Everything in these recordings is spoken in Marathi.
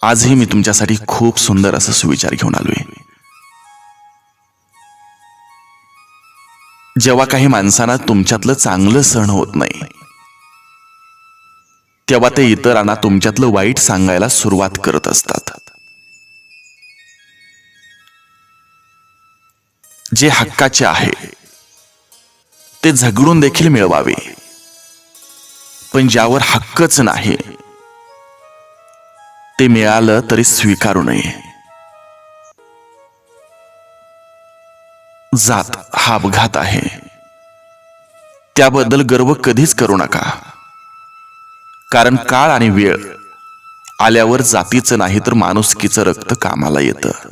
आजही मी तुमच्यासाठी खूप सुंदर असं सुविचार घेऊन आलोय। जेव्हा काही माणसांना तुमच्यातलं चांगलं सहन होत नाही, तेव्हा ते इतरांना तुमच्यातलं वाईट सांगायला सुरुवात करत असतात। जे हक्काचे आहे ते झगडून देखील मिळवावे, पण ज्यावर हक्कच नाही ते मिळालं तरी स्वीकारू नये। जात हा अपघात आहे, त्याबद्दल गर्व कधीच करू नका, कारण काळ आणि वेळ आल्यावर जातीचं नाही तर माणुसकीचं रक्त कामाला येतं।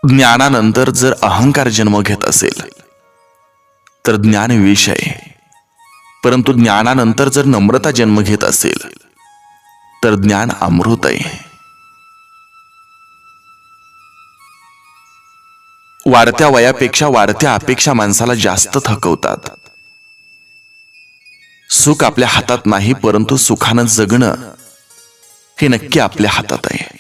ज्ञानानंतर जर अहंकार जन्म घेत असेल तर ज्ञान विष आहे, परंतु ज्ञानानंतर जर नम्रता जन्म घेत असेल तर ज्ञान अमृत आहे। वाढत्या वयापेक्षा वाढत्या अपेक्षा माणसाला जास्त थकवतात। सुख आपल्या हातात नाही, परंतु सुखानं जगणं हे नक्की आपल्या हातात आहे।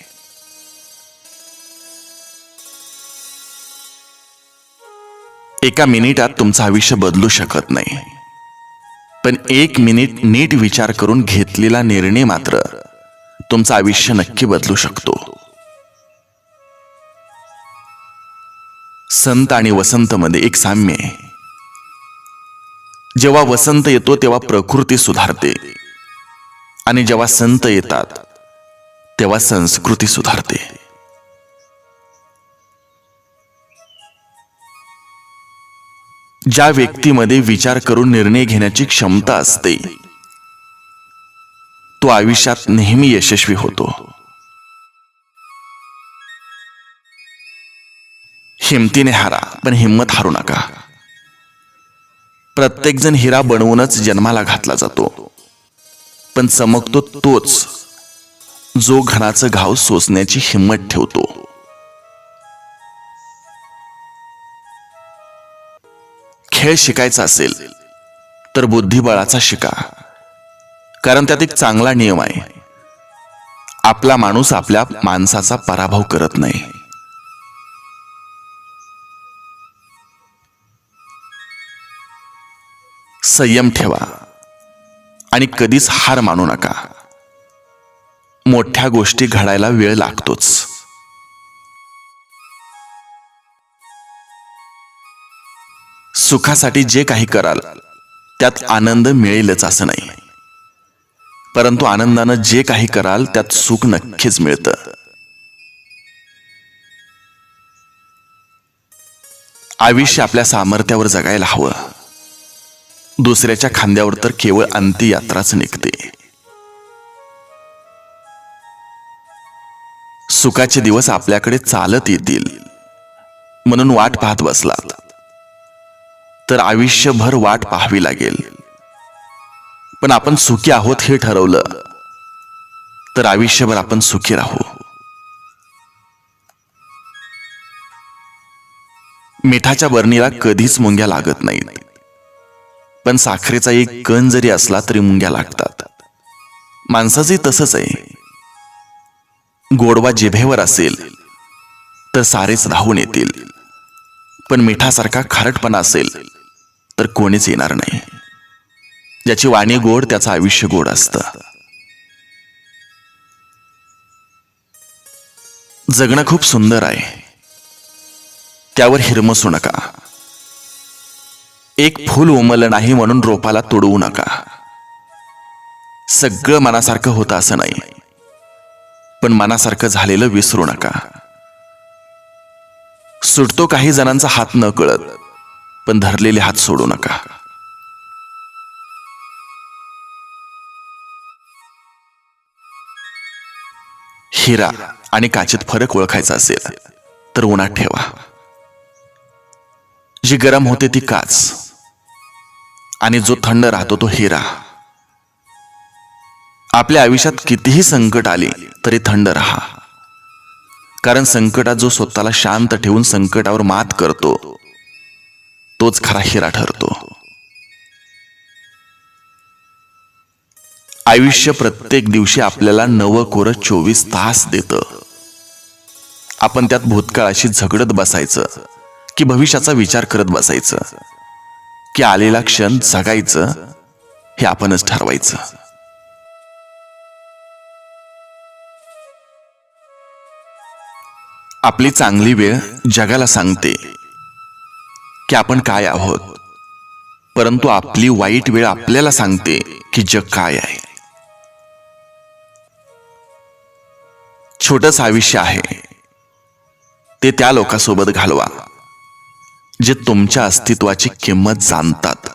एका मिनिटात तुमचं आयुष्य बदलू शकत नाही, पण एक मिनिट नीट विचार करून घेतलेला निर्णय मात्र तुमचं आयुष्य नक्की बदलू शकतो। संत आणि वसंत मध्ये एक साम्य आहे। जेव्हा वसंत येतो तेव्हा प्रकृती सुधारते, आणि जेव्हा संत येतात तेव्हा संस्कृती सुधारते। ज्या व्यक्तीमध्ये विचार करून निर्णय घेण्याची क्षमता असते तो आयुष्यात नेहमी यशस्वी होतो। हिमतीने हारा, पण हिम्मत हारू नका। प्रत्येक जण हिरा बनवूनच जन्माला घातला जातो, पण चमकतो तोच जो घणाचं घाव सोसण्याची हिम्मत ठेवतो। खेळ शिकायचा असेल तर बुद्धिबळाचा शिका, कारण त्यात एक चांगला नियम आहे, आपला माणूस आपल्या माणसाचा पराभव करत नाही। संयम ठेवा आणि कधीच हार मानू नका। मोठ्या गोष्टी घडायला वेळ लागतोच। सुखासाठी जे काही कराल त्यात आनंद मिळेलच असं नाही, परंतु आनंदानं जे काही कराल त्यात सुख नक्कीच मिळतं। आयुष्य आपल्या सामर्थ्यावर जगायला हवं, दुसऱ्याच्या खांद्यावर तर केवळ अंत्ययात्राच निघते। सुखाचे दिवस आपल्याकडे चालत येतील म्हणून वाट पाहत बसलात तर आयुष्यभर वाट पाहावी लागेल, पण आपण सुखी आहोत हे ठरवलं तर आयुष्यभर आपण सुखी राहू। मिठाच्या बरणीला कधीच मुंग्या लागत नाहीत, पण साखरेचा एक कण जरी असला तरी मुंग्या लागतात। माणसाचे तसंच आहे, गोडवा जिभेवर असेल तर सारेच धावून येतील, पण मिठासारखा खारटपणा असेल तर कोणीच येणार नाही। ज्याची वाणी गोड त्याचं आयुष्य गोड असतं। जगणं खूप सुंदर आहे, त्यावर हिरमसू नका। एक फूल उमललं नाही म्हणून रोपाला तोडवू नका। सगळं मनासारखं होतं असं नाही, पण मनासारखं झालेलं विसरू नका। सुटतो काही जणांचा हात न कळत, पण धरलेले हात सोडू नका। हिरा आणि काचेत फरक ओळखायचा असेल तर उन्हात ठेवा। जी गरम होते ती काच, आणि जो थंड राहतो तो हिरा। आपल्या आयुष्यात कितीही संकट आली तरी थंड राहा, कारण संकटात जो स्वतःला शांत ठेवून संकटावर मात करतो तोच खरा हिरा ठरतो। आयुष्य प्रत्येक दिवशी आपल्याला नवं कोरं 24 तास देतं. आपण त्यात भूतकाळाशी झगडत बसायचं की भविष्याचा विचार करत बसायचं, की आलेला क्षण जगायचं हे आपणच ठरवायचं. आपली चांगली वेळ जगाला सांगते की आपण काय आहोत, परंतु आपली वाईट वेळ आपल्याला सांगते की जग काय आहे. छोटंच आयुष्य आहे, ते त्या लोकांसोबत घालवा जे तुमच्या अस्तित्वाची किंमत जाणतात.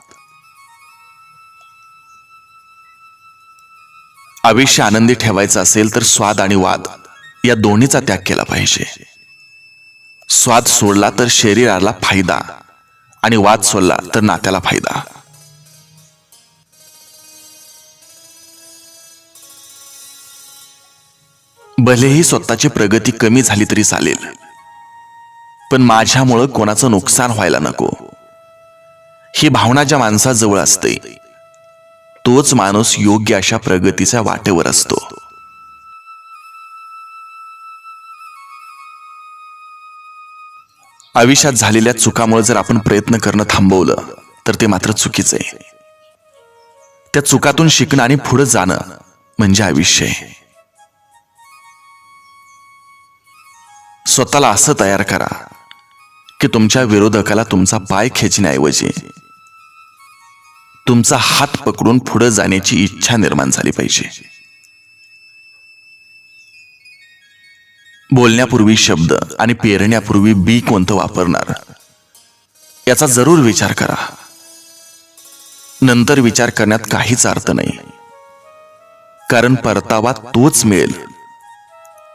आयुष्य आनंदी ठेवायचं असेल तर स्वाद आणि वाद या दोन्हीचा त्याग केला पाहिजे. स्वाद सोडला तर शरीराला फायदा आणि वाद सोडला तर नात्याला फायदा. भलेही स्वतःची प्रगती कमी झाली तरी चालेल, पण माझ्यामुळं कोणाचं नुकसान व्हायला नको, ही भावना ज्या माणसाजवळ असते तोच माणूस योग्य अशा प्रगतीच्या वाटेवर असतो. आयुष्यात झालेल्या चुकामुळे जर आपण प्रयत्न करणं थांबवलं तर ते मात्र चुकीचं आहे. त्या चुकातून शिकणं आणि पुढे जाणं म्हणजे आयुष्य आहे. स्वतःला असं तयार करा की तुमच्या विरोधकाला तुमचा पाय खेचण्याऐवजी तुमचा हात पकडून पुढे जाण्याची इच्छा निर्माण झाली पाहिजे. बोलण्यापूर्वी शब्द आणि पेरण्यापूर्वी बी कोणतं वापरणार याचा जरूर विचार करा. नंतर विचार करण्यात काहीच अर्थ नाही, कारण परतावा तोच मिळेल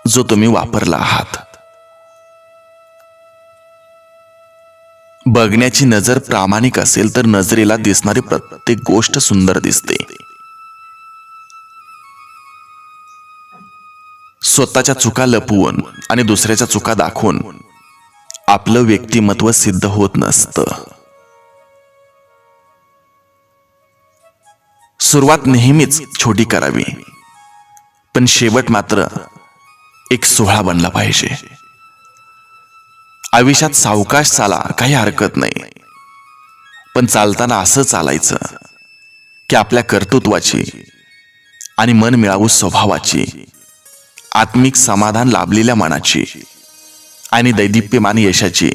जो तुम्ही वापरला आहात. बघण्याची नजर प्रामाणिक असेल तर नजरेला दिसणारी प्रत्येक गोष्ट सुंदर दिसते. स्वतःच्या चुका लपवून आणि दुसऱ्याच्या चुका दाखवून आपलं व्यक्तिमत्व सिद्ध होत नसतं. सुरुवात नेहमीच छोटी करावी, पण शेवट मात्र एक सोहळा बनला पाहिजे. आयुष्यात सावकाश चाला, काही हरकत नाही, पण चालताना असं चालायचं की आपल्या कर्तृत्वाची आणि मन मिळावू स्वभावाची, आत्मिक समाधान लाभलेल्या मनाची आणि दैदिप्यमान यशाची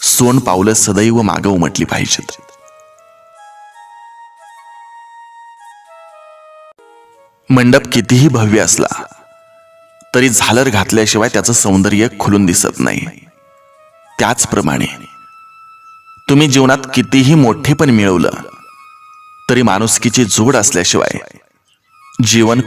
सोन पावलं सदैव मागे उमटली पाहिजेत. मंडप कितीही भव्य असला तरी झालर घातल्याशिवाय त्याचं सौंदर्य खुलून दिसत नाही. त्याचप्रमाणे तुम्ही जीवनात कितीही मोठेपण मिळवलं तरी माणुसकीची जोड असल्याशिवाय जीवन